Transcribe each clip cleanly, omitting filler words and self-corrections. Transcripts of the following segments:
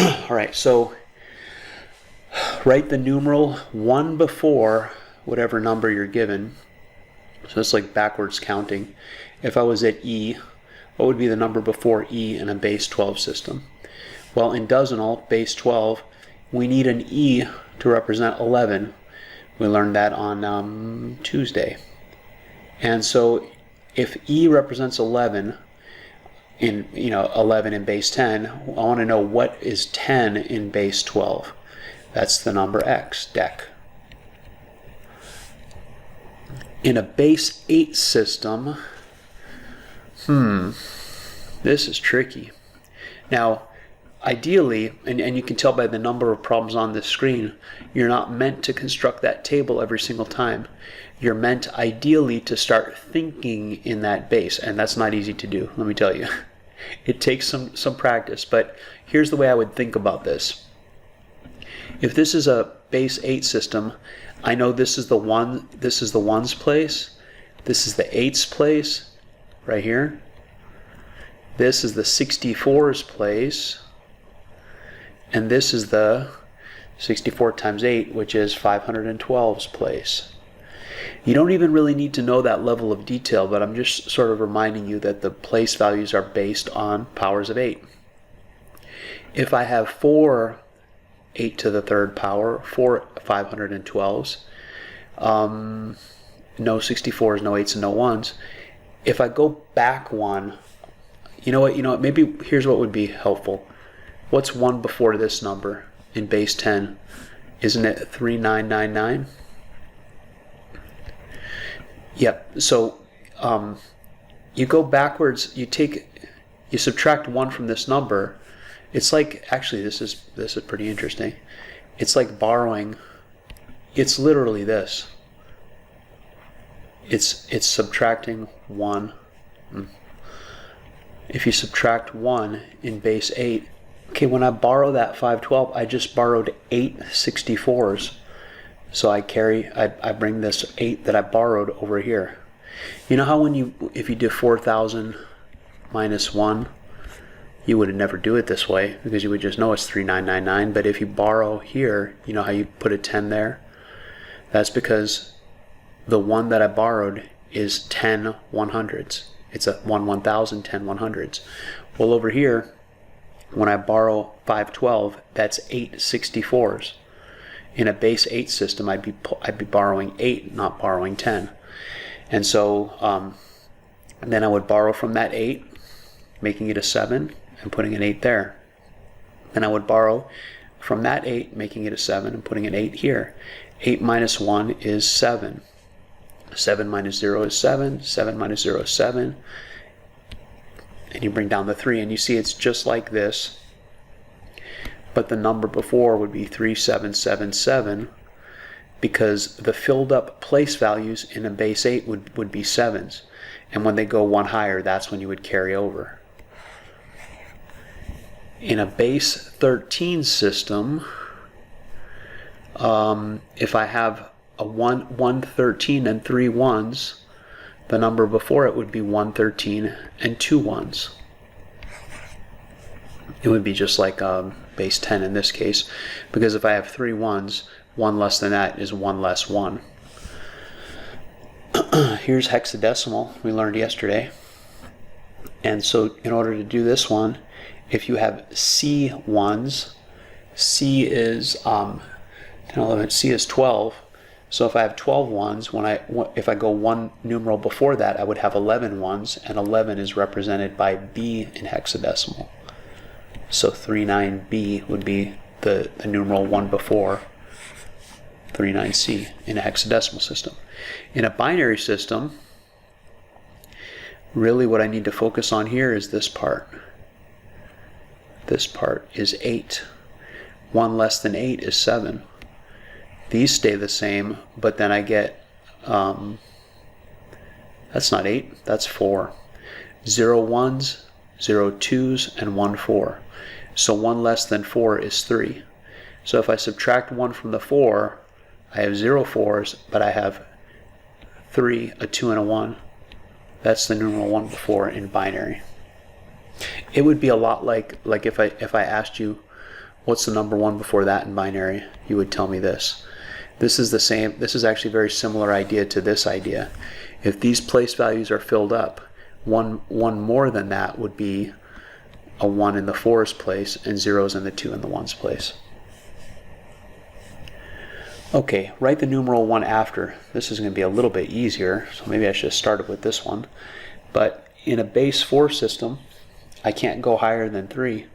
All right, so write the numeral 1 before whatever number you're given. So it's like backwards counting. If I was at E, what would be the number before E in a base 12 system? Well, in dozenal, base 12, we need an E to represent 11. We learned that on Tuesday. And so if E represents 11, in 11 in base 10, I want to know what is 10 in base 12. That's the number X, dec. In a base 8 system, this is tricky. Now, ideally, and you can tell by the number of problems on this screen, you're not meant to construct that table every single time. You're meant ideally to start thinking in that base, and that's not easy to do, let me tell you. It takes some practice, but here's the way I would think about this. If this is a base 8 system, I know this is the ones place, this is the 8's place, right here. This is the 64's place, and this is the 64 times 8, which is 512's place. You don't even really need to know that level of detail, but I'm just sort of reminding you that the place values are based on powers of 8. If I have 4 8 to the third power, 4 512s, no 64s, no 8s, and no 1s. If I go back one, you know what, maybe here's what would be helpful. What's 1 before this number in base 10? Isn't it 3999? Yep, so you go backwards, you subtract 1 from this number. It's like, actually this is pretty interesting. It's like borrowing, it's literally this. It's subtracting 1. If you subtract 1 in base 8, okay, when I borrow that 512, I just borrowed 8 64s. So I bring this 8 that I borrowed over here. You know how if you do 4,000 minus 1, you would never do it this way because you would just know it's 3999. But if you borrow here, you know how you put a 10 there? That's because the 1 that I borrowed is 10 100s. It's a 1 1000, 10 100s. Well, over here, when I borrow 512, that's 8 64s. In a base 8 system, I'd be borrowing 8, not borrowing 10. And so then I would borrow from that 8, making it a 7, and putting an 8 there. Then I would borrow from that 8, making it a 7, and putting an 8 here. 8 minus 1 is 7. 7 minus 0 is 7. 7 minus 0 is 7. And you bring down the 3, and you see it's just like this. But the number before would be 3777 because the filled up place values in a base 8 would be 7s. And when they go one higher, that's when you would carry over. In a base 13 system, if I have a 113 and 3 1s, the number before it would be 113 and 2 1s. It would be just like base 10 in this case, because if I have 3 1s, 1 less than that is 1 less 1. Here's hexadecimal we learned yesterday. And so in order to do this one, if you have C 1s, C is 10, 11, C is 12. So if I have 12 1s, if I go one numeral before that, I would have 11 1s, and 11 is represented by B in hexadecimal. So 39B would be the numeral 1 before 39C in a hexadecimal system. In a binary system, really what I need to focus on here is this part. This part is 8. 1 less than 8 is 7. These stay the same, but then I get, that's not 8, that's 4. 0 1s, 0 2s, and 1 4. So 1 less than 4 is 3. So if I subtract 1 from the 4, I have 0 4s, but I have 3, a 2, and a 1. That's the numeral 1 before in binary. It would be a lot like if I asked you, What's the number 1 before that in binary? You would tell me this. This is the same. This is actually a very similar idea to this idea. If these place values are filled up, one more than that would be a 1 in the 4's place and 0s in the 2 and the 1's place. Okay, write the numeral 1 after. This is going to be a little bit easier, so maybe I should have started with this one. But in a base 4 system, I can't go higher than 3.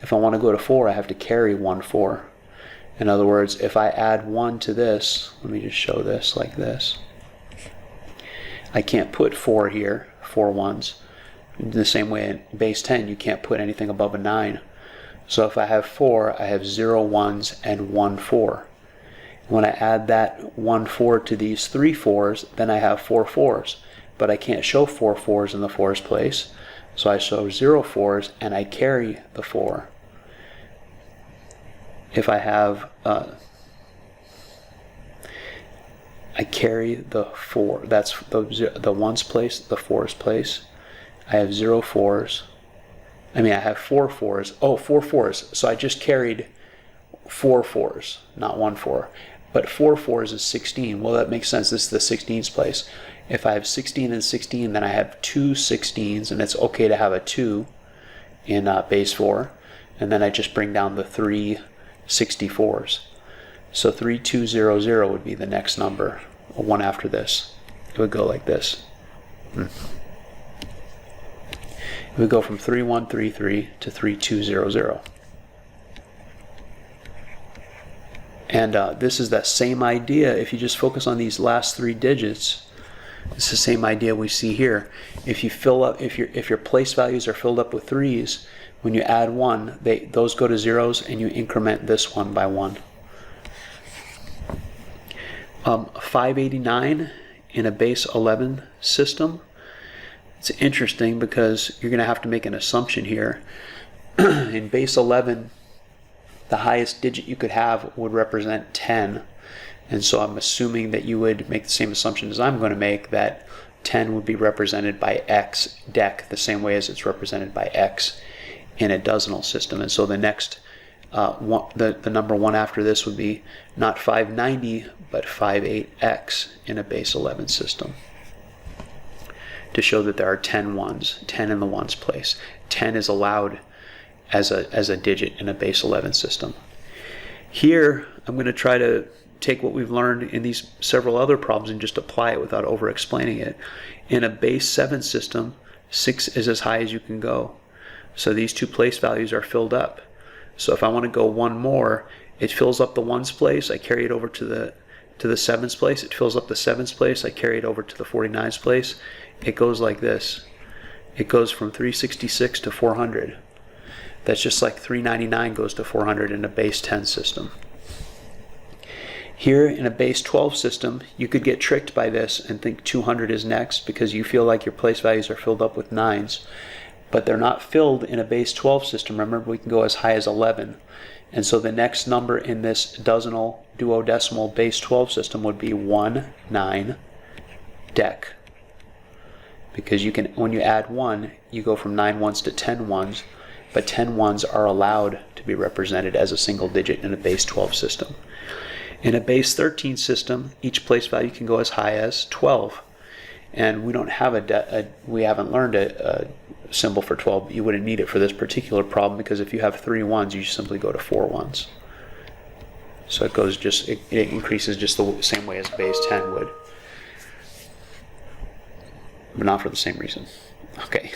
If I want to go to 4, I have to carry 1 4. In other words, if I add 1 to this, let me just show this like this. I can't put 4 here, 4 1s. In the same way in base 10, you can't put anything above a 9. So if I have 4, I have 0 1s and 1 4. When I add that 1 4 to these 3 4s, then I have 4 4s. But I can't show 4 4s in the 4's place. So I show 0 4s and I carry the 4. If I have, I carry the 4. That's the 1's place, the 4's place. I have 0 4s. I have 4 4s. Oh, 4 4s. So I just carried 4 4s, not 1 4. But 4 4s is 16. Well, that makes sense. This is the 16's place. If I have 16 and 16, then I have 2 16s, and it's okay to have a 2 in base 4. And then I just bring down the 3 64s. So 3200 would be the next number, one after this. It would go like this. It would go from 3133 to 3200. And this is that same idea. If you just focus on these last 3 digits, it's the same idea we see here. If you fill up, if your place values are filled up with 3s, when you add 1, those go to 0s, and you increment this one by 1. 589 in a base 11 system. It's interesting because you're going to have to make an assumption here. In base 11, the highest digit you could have would represent 10. And so I'm assuming that you would make the same assumption as I'm going to make, that 10 would be represented by X dec, the same way as it's represented by X in a dozenal system. And so the next, the number 1 after this would be not 590, but 58X in a base 11 system, to show that there are 10 1s, 10 in the 1's place. 10 is allowed as a digit in a base 11 system. Here, I'm going to try to take what we've learned in these several other problems and just apply it without over-explaining it. In a base 7 system, 6 is as high as you can go. So these 2 place values are filled up. So if I want to go 1 more, it fills up the 1's place, I carry it over to the 7's place. It fills up the 7's place, I carry it over to the 49's place. It goes like this. It goes from 366 to 400. That's just like 399 goes to 400 in a base 10 system. Here in a base 12 system, you could get tricked by this and think 200 is next because you feel like your place values are filled up with 9s. But they're not filled in a base 12 system. Remember, we can go as high as 11. And so the next number in this dozenal, duodecimal base 12 system would be 1 9 dec. Because you can, when you add 1, you go from 9 1s to 10 1s. But 10 1s are allowed to be represented as a single digit in a base 12 system. In a base 13 system, each place value can go as high as 12. And we don't have we haven't learned a symbol for 12. You wouldn't need it for this particular problem, because if you have 3 1s, you simply go to 4 1s. So it goes it increases just the same way as base 10 would. But not for the same reason. Okay.